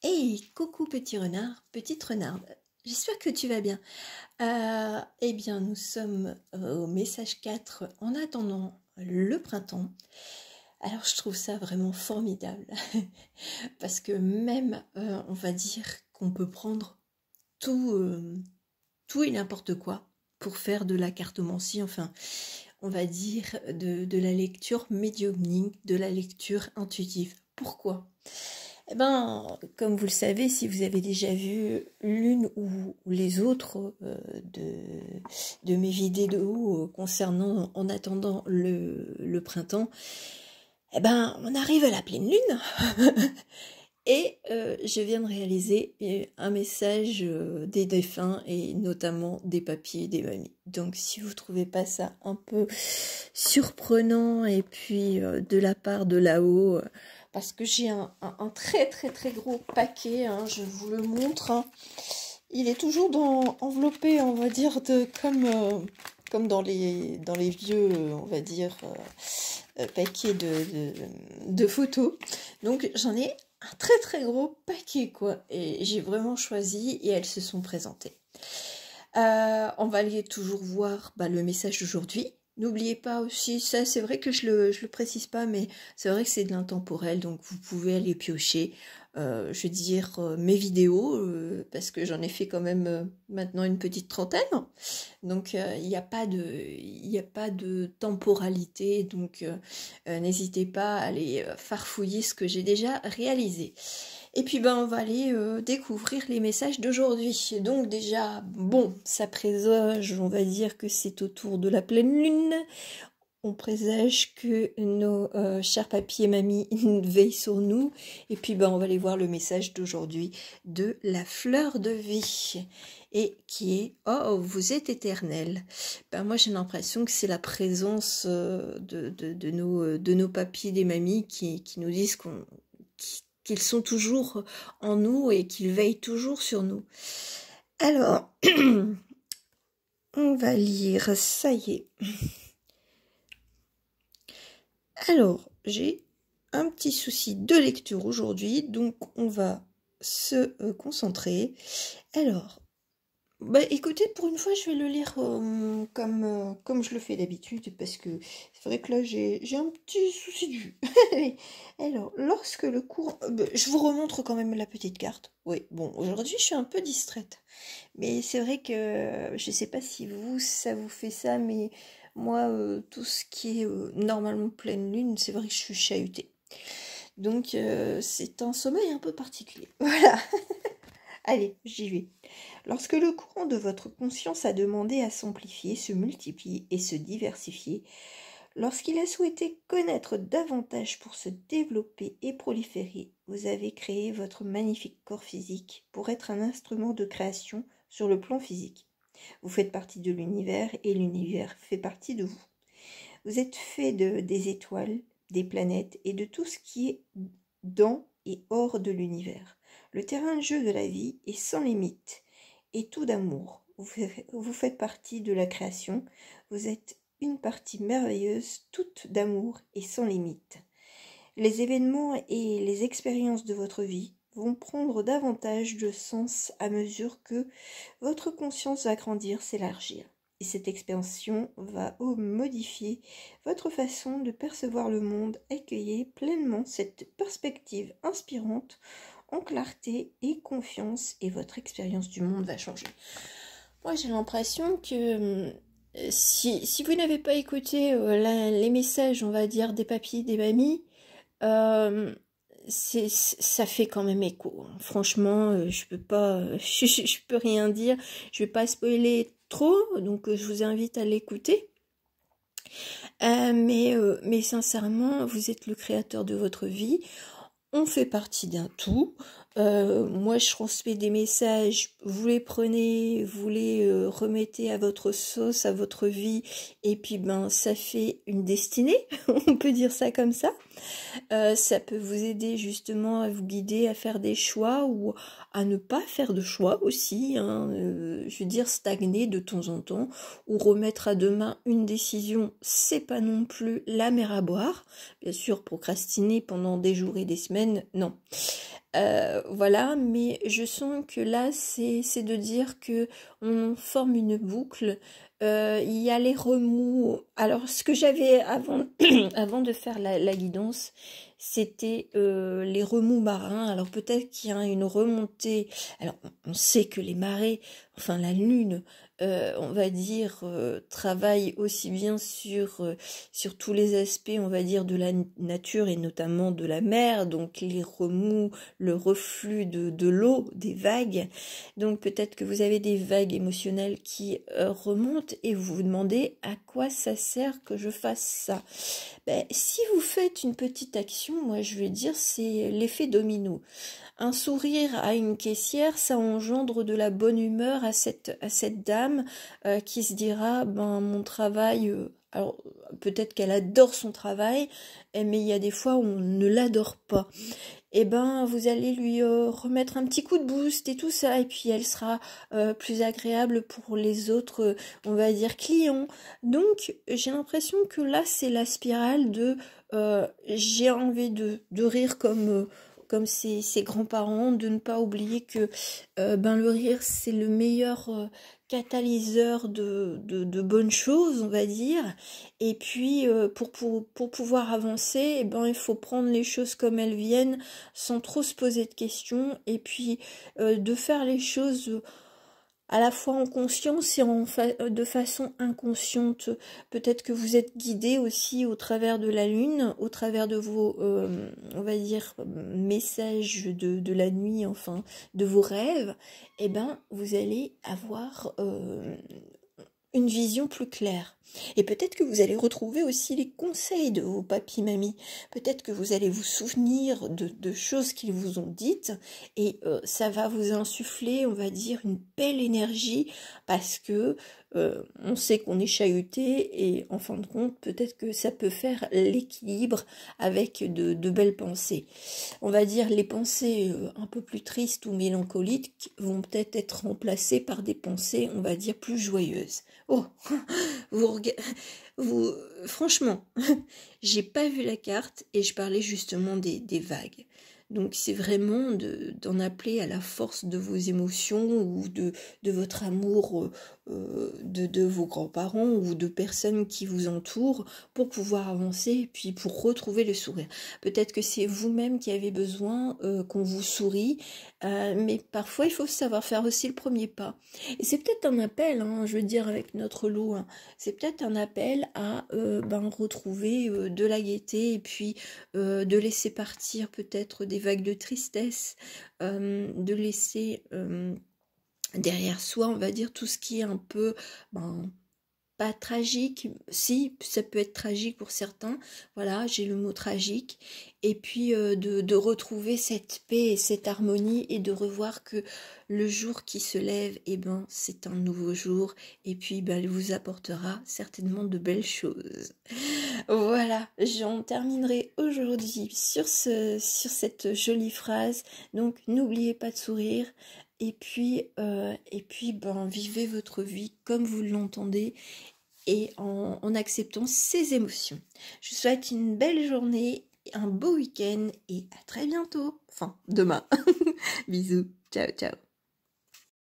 Hey, coucou petit renard, petite renarde, j'espère que tu vas bien. Eh bien, nous sommes au message 4 en attendant le printemps. Alors, je trouve ça vraiment formidable parce que même, on va dire qu'on peut prendre tout et n'importe quoi pour faire de la cartomancie, enfin, on va dire de la lecture médiumnique, de la lecture intuitive. Pourquoi ? Eh ben, comme vous le savez, si vous avez déjà vu l'une ou les autres de mes vidéos concernant En attendant le printemps, eh ben, on arrive à la pleine lune et je viens de réaliser un message des défunts et notamment des papis et des mamies. Donc, si vous trouvez pas ça un peu surprenant et puis de la part de là-haut, parce que j'ai un très gros paquet, hein, je vous le montre, hein. Il est toujours enveloppé, on va dire, comme dans les vieux, on va dire, paquets de photos. Donc j'en ai un très gros paquet, quoi, et j'ai vraiment choisi et elles se sont présentées. On va aller toujours voir le message d'aujourd'hui. N'oubliez pas aussi, ça c'est vrai que je le précise pas, mais c'est vrai que c'est de l'intemporel, donc vous pouvez aller piocher, je veux dire, mes vidéos, parce que j'en ai fait quand même maintenant une petite trentaine, donc il n'y a pas de temporalité, donc n'hésitez pas à aller farfouiller ce que j'ai déjà réalisé. Et puis on va aller découvrir les messages d'aujourd'hui. Donc déjà, bon, ça présage, on va dire que c'est autour de la pleine lune. On présage que nos chers papis et mamies veillent sur nous. Et puis on va aller voir le message d'aujourd'hui de la fleur de vie. Et qui est « Oh, vous êtes éternel ». Moi j'ai l'impression que c'est la présence de nos papis et des mamies qui nous disent qu'ils sont toujours en nous et qu'ils veillent toujours sur nous. Alors, on va lire, ça y est. Alors, j'ai un petit souci de lecture aujourd'hui, donc on va se concentrer. Alors, écoutez, pour une fois, je vais le lire comme je le fais d'habitude, parce que c'est vrai que là, j'ai un petit souci de vue. Alors, lorsque le courant... je vous remontre quand même la petite carte. Oui, bon, aujourd'hui, je suis un peu distraite. Mais c'est vrai que, je sais pas si ça vous fait ça, mais moi, tout ce qui est normalement pleine lune, c'est vrai que je suis chahutée. Donc, c'est un sommeil un peu particulier. Voilà. Allez, j'y vais. Lorsque le courant de votre conscience a demandé à s'amplifier, se multiplier et se diversifier, lorsqu'il a souhaité connaître davantage pour se développer et proliférer, vous avez créé votre magnifique corps physique pour être un instrument de création sur le plan physique. Vous faites partie de l'univers et l'univers fait partie de vous. Vous êtes fait des étoiles, des planètes et de tout ce qui est dans et hors de l'univers. Le terrain de jeu de la vie est sans limite et tout d'amour. Vous faites partie de la création. Vous êtes une partie merveilleuse, toute d'amour et sans limite. Les événements et les expériences de votre vie vont prendre davantage de sens à mesure que votre conscience va grandir, s'élargir. Et cette expansion va modifier votre façon de percevoir le monde. Accueillez pleinement cette perspective inspirante en clarté et confiance et votre expérience du monde va changer. Moi, j'ai l'impression que si vous n'avez pas écouté les messages, on va dire, des papis, des mamies, ça fait quand même écho. Franchement, je peux pas, je peux rien dire. Je vais pas spoiler trop, donc je vous invite à l'écouter. Mais sincèrement, vous êtes le créateur de votre vie. On fait partie d'un tout. Moi, je transmets des messages, vous les prenez, vous les remettez à votre sauce, à votre vie, et puis ça fait une destinée, on peut dire ça comme ça. Ça peut vous aider justement à vous guider à faire des choix ou à ne pas faire de choix aussi, hein. Je veux dire, stagner de temps en temps ou remettre à demain une décision, c'est pas non plus la mer à boire. Bien sûr, procrastiner pendant des jours et des semaines, non. Voilà, mais je sens que là, c'est de dire que on forme une boucle. Il y a les remous. Alors, ce que j'avais avant, avant de faire la guidance, c'était les remous marins. Alors, peut-être qu'il y a une remontée. Alors, on sait que les marées, enfin la lune, on va dire, travaille aussi bien sur tous les aspects, on va dire, de la nature et notamment de la mer, donc les remous, le reflux de l'eau, des vagues. Donc peut-être que vous avez des vagues émotionnelles qui remontent et vous vous demandez à quoi ça sert que je fasse ça. Ben, si vous faites une petite action, moi je vais dire c'est l'effet domino. Un sourire à une caissière, ça engendre de la bonne humeur à cette dame qui se dira, ben mon travail, alors peut-être qu'elle adore son travail, mais il y a des fois où on ne l'adore pas. Et ben vous allez lui remettre un petit coup de boost et tout ça, et puis elle sera plus agréable pour les autres, on va dire, clients. Donc j'ai l'impression que là c'est la spirale de j'ai envie de rire comme ses grands-parents, de ne pas oublier que ben le rire c'est le meilleur catalyseur de bonnes choses, on va dire. Et puis pour pouvoir avancer, eh ben il faut prendre les choses comme elles viennent, sans trop se poser de questions, et puis de faire les choses à la fois en conscience et de façon inconsciente. Peut-être que vous êtes guidé aussi au travers de la lune, au travers de vos, on va dire, messages de la nuit, enfin, de vos rêves. Eh ben, vous allez avoir une vision plus claire. Et peut-être que vous allez retrouver aussi les conseils de vos papis-mamies. Peut-être que vous allez vous souvenir de choses qu'ils vous ont dites et ça va vous insuffler, on va dire, une belle énergie parce que on sait qu'on est chahuté et en fin de compte, peut-être que ça peut faire l'équilibre avec de belles pensées. On va dire les pensées un peu plus tristes ou mélancoliques vont peut-être être remplacées par des pensées, on va dire, plus joyeuses. Oh, vous, franchement, j'ai pas vu la carte et je parlais justement des vagues. Donc c'est vraiment d'en appeler à la force de vos émotions ou de votre amour de vos grands-parents ou de personnes qui vous entourent pour pouvoir avancer et puis pour retrouver le sourire. Peut-être que c'est vous-même qui avez besoin qu'on vous sourie, mais parfois il faut savoir faire aussi le premier pas. Et c'est peut-être un appel, hein, je veux dire avec notre lot, hein, c'est peut-être un appel à retrouver de la gaieté et puis de laisser partir peut-être des vagues de tristesse, de laisser derrière soi, on va dire, tout ce qui est un peu pas tragique, si, ça peut être tragique pour certains, voilà, j'ai le mot tragique, et puis de retrouver cette paix et cette harmonie, et de revoir que le jour qui se lève, eh ben, c'est un nouveau jour, et puis ben, il vous apportera certainement de belles choses. Voilà, j'en terminerai aujourd'hui sur cette jolie phrase, donc n'oubliez pas de sourire, et puis ben, vivez votre vie comme vous l'entendez et en acceptant ses émotions. Je vous souhaite une belle journée, un beau week-end et à très bientôt. Enfin, demain. Bisous. Ciao, ciao.